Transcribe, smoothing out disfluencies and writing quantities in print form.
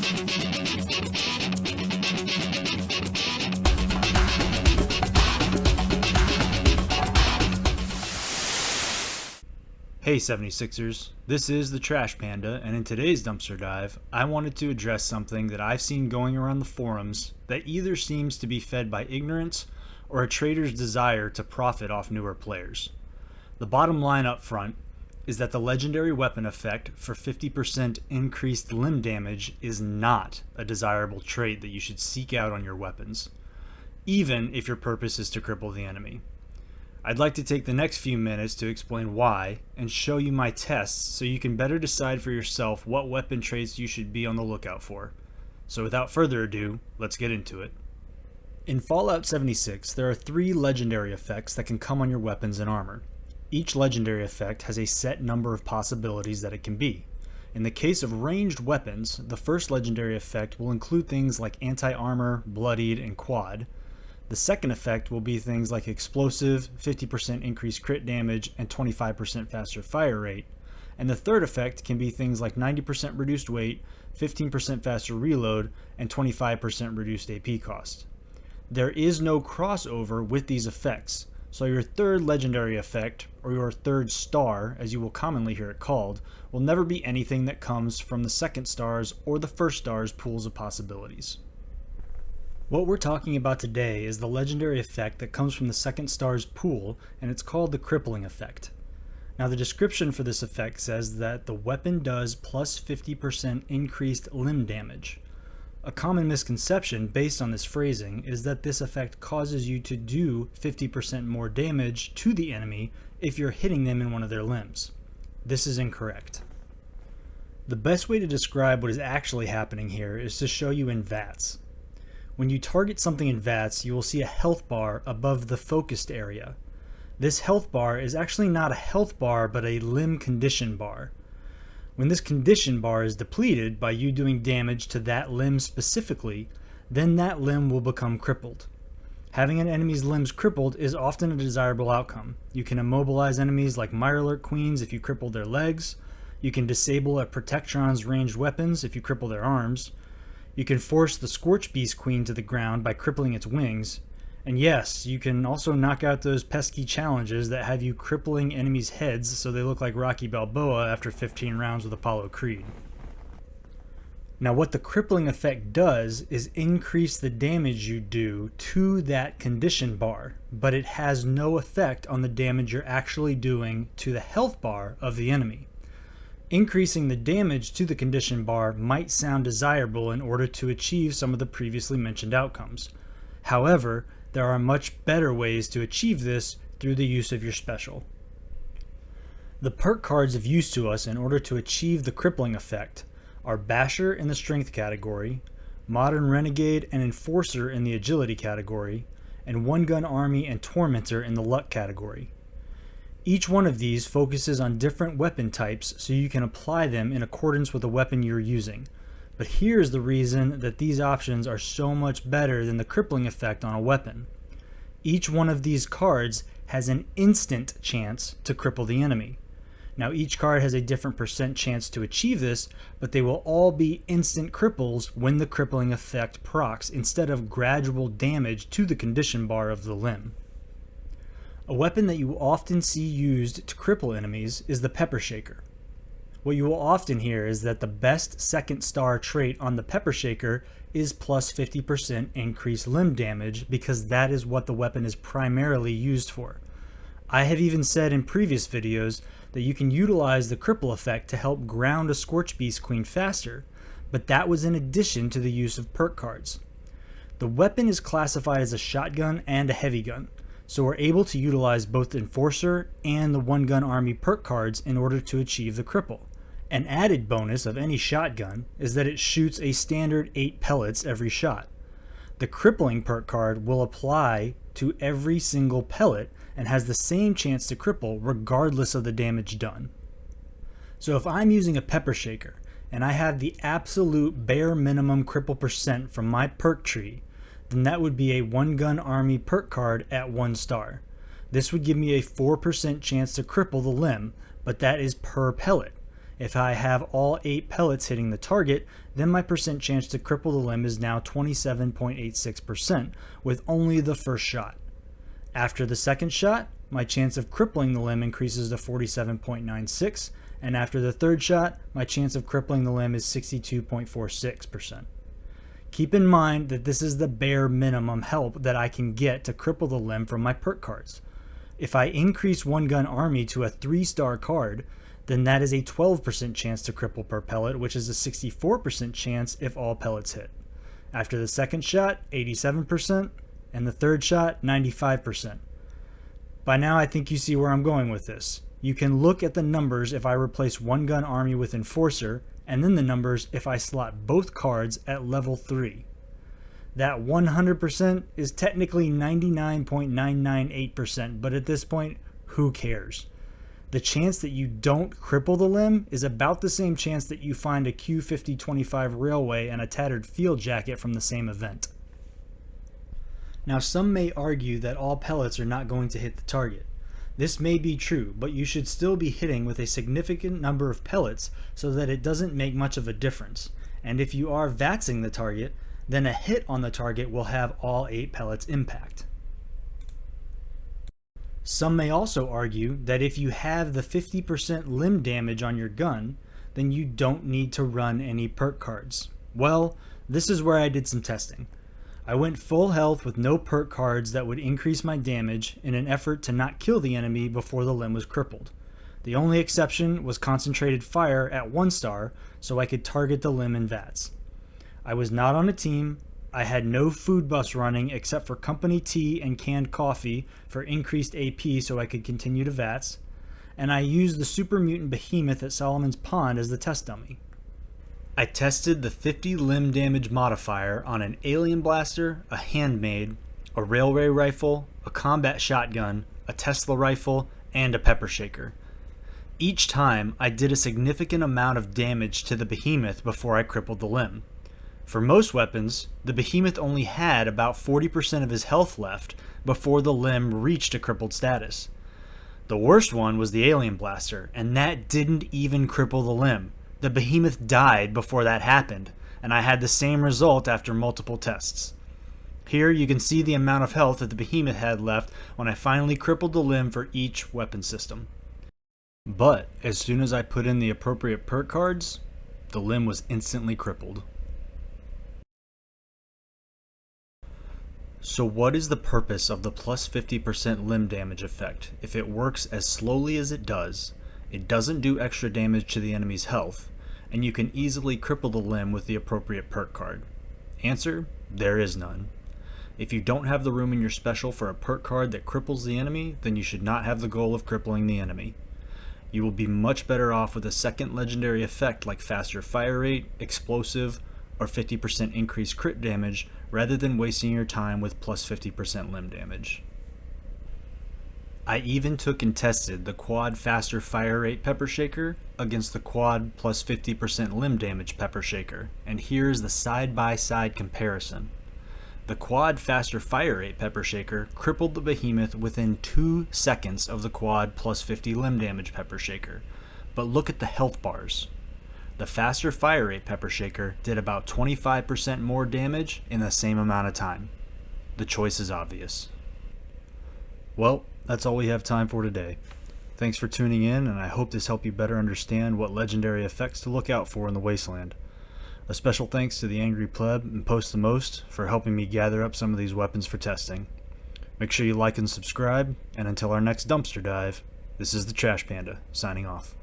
Hey 76ers, this is the Trash Panda, and in today's Dumpster Dive, I wanted to address something that I've seen going around the forums that either seems to be fed by ignorance or a trader's desire to profit off newer players. The bottom line up front is that the legendary weapon effect for 50% increased limb damage is not a desirable trait that you should seek out on your weapons, even if your purpose is to cripple the enemy. I'd like to take the next few minutes to explain why and show you my tests so you can better decide for yourself what weapon traits you should be on the lookout for. So without further ado, let's get into it. In Fallout 76, there are 3 legendary effects that can come on your weapons and armor. Each legendary effect has a set number of possibilities that it can be. In the case of ranged weapons, the first legendary effect will include things like anti-armor, bloodied, and quad. The second effect will be things like explosive, 50% increased crit damage, and 25% faster fire rate. And the third effect can be things like 90% reduced weight, 15% faster reload, and 25% reduced AP cost. There is no crossover with these effects, so your third legendary effect, or your third star, as you will commonly hear it called, will never be anything that comes from the second star's or the first star's pools of possibilities. What we're talking about today is the legendary effect that comes from the second star's pool, and it's called the Crippling effect. Now the description for this effect says that the weapon does plus 50% increased limb damage. A common misconception based on this phrasing is that this effect causes you to do 50% more damage to the enemy if you're hitting them in one of their limbs. This is incorrect. The best way to describe what is actually happening here is to show you in VATS. When you target something in VATS, you will see a health bar above the focused area. This health bar is actually not a health bar, but a limb condition bar. When this condition bar is depleted by you doing damage to that limb specifically, then that limb will become crippled. Having an enemy's limbs crippled is often a desirable outcome. You can immobilize enemies like Mirelurk Queens if you cripple their legs. You can disable a Protectron's ranged weapons if you cripple their arms. You can force the Scorch Beast Queen to the ground by crippling its wings. And yes, you can also knock out those pesky challenges that have you crippling enemies' heads so they look like Rocky Balboa after 15 rounds with Apollo Creed. Now what the crippling effect does is increase the damage you do to that condition bar, but it has no effect on the damage you're actually doing to the health bar of the enemy. Increasing the damage to the condition bar might sound desirable in order to achieve some of the previously mentioned outcomes. However, there are much better ways to achieve this through the use of your special. The perk cards of use to us in order to achieve the crippling effect are Basher in the Strength category, Modern Renegade and Enforcer in the Agility category, and One Gun Army and Tormentor in the Luck category. Each one of these focuses on different weapon types so you can apply them in accordance with the weapon you're using. But here's the reason that these options are so much better than the crippling effect on a weapon. Each one of these cards has an instant chance to cripple the enemy. Now each card has a different percent chance to achieve this, but they will all be instant cripples when the crippling effect procs instead of gradual damage to the condition bar of the limb. A weapon that you will often see used to cripple enemies is the Pepper Shaker. What you will often hear is that the best second star trait on the Pepper Shaker is plus 50% increased limb damage because that is what the weapon is primarily used for. I have even said in previous videos that you can utilize the cripple effect to help ground a Scorch Beast Queen faster, but that was in addition to the use of perk cards. The weapon is classified as a shotgun and a heavy gun, so we're able to utilize both the Enforcer and the One Gun Army perk cards in order to achieve the cripple. An added bonus of any shotgun is that it shoots a standard 8 pellets every shot. The Crippling perk card will apply to every single pellet and has the same chance to cripple regardless of the damage done. So if I'm using a Pepper Shaker and I have the absolute bare minimum cripple percent from my perk tree, then that would be a One Gun Army perk card at 1 star. This would give me a 4% chance to cripple the limb, but that is per pellet. If I have all 8 pellets hitting the target, then my percent chance to cripple the limb is now 27.86% with only the first shot. After the second shot, my chance of crippling the limb increases to 47.96%, and after the third shot, my chance of crippling the limb is 62.46%. Keep in mind that this is the bare minimum help that I can get to cripple the limb from my perk cards. If I increase One Gun Army to a 3-star card, then that is a 12% chance to cripple per pellet, which is a 64% chance if all pellets hit. After the second shot, 87%, and the third shot, 95%. By now I think you see where I'm going with this. You can look at the numbers if I replace One Gun Army with Enforcer, and then the numbers if I slot both cards at level 3. That 100% is technically 99.998%, but at this point, who cares? The chance that you don't cripple the limb is about the same chance that you find a Q5025 Railway and a tattered field jacket from the same event. Now, some may argue that all pellets are not going to hit the target. This may be true, but you should still be hitting with a significant number of pellets so that it doesn't make much of a difference. And if you are VATSing the target, then a hit on the target will have all 8 pellets impact. Some may also argue that if you have the 50% limb damage on your gun, then you don't need to run any perk cards. Well, this is where I did some testing. I went full health with no perk cards that would increase my damage in an effort to not kill the enemy before the limb was crippled. The only exception was concentrated fire at 1 star so I could target the limb in VATS. I was not on a team, I had no food bus running except for company tea and canned coffee for increased AP so I could continue to VATS, and I used the Super Mutant Behemoth at Solomon's Pond as the test dummy. I tested the 50 limb damage modifier on an alien blaster, a handmade, a railway rifle, a combat shotgun, a Tesla rifle, and a pepper shaker. Each time I did a significant amount of damage to the behemoth before I crippled the limb. For most weapons, the behemoth only had about 40% of his health left before the limb reached a crippled status. The worst one was the alien blaster, and that didn't even cripple the limb. The behemoth died before that happened, and I had the same result after multiple tests. Here you can see the amount of health that the behemoth had left when I finally crippled the limb for each weapon system. But as soon as I put in the appropriate perk cards, the limb was instantly crippled. So what is the purpose of the plus 50% limb damage effect if it works as slowly as it does? It doesn't do extra damage to the enemy's health, and you can easily cripple the limb with the appropriate perk card. Answer: there is none. If you don't have the room in your special for a perk card that cripples the enemy, then you should not have the goal of crippling the enemy. You will be much better off with a second legendary effect like faster fire rate, explosive, or 50% increased crit damage rather than wasting your time with plus 50% limb damage. I even took and tested the quad faster fire rate pepper shaker against the quad plus 50% limb damage pepper shaker, and here's the side-by-side comparison. The quad faster fire rate pepper shaker crippled the behemoth within 2 seconds of the quad plus 50 limb damage pepper shaker, but look at the health bars. The faster fire rate pepper shaker did about 25% more damage in the same amount of time. The choice is obvious. Well, that's all we have time for today. Thanks for tuning in, and I hope this helped you better understand what legendary effects to look out for in the Wasteland. A special thanks to the Angry Pleb and Post the Most for helping me gather up some of these weapons for testing. Make sure you like and subscribe, and until our next dumpster dive, this is the Trash Panda, signing off.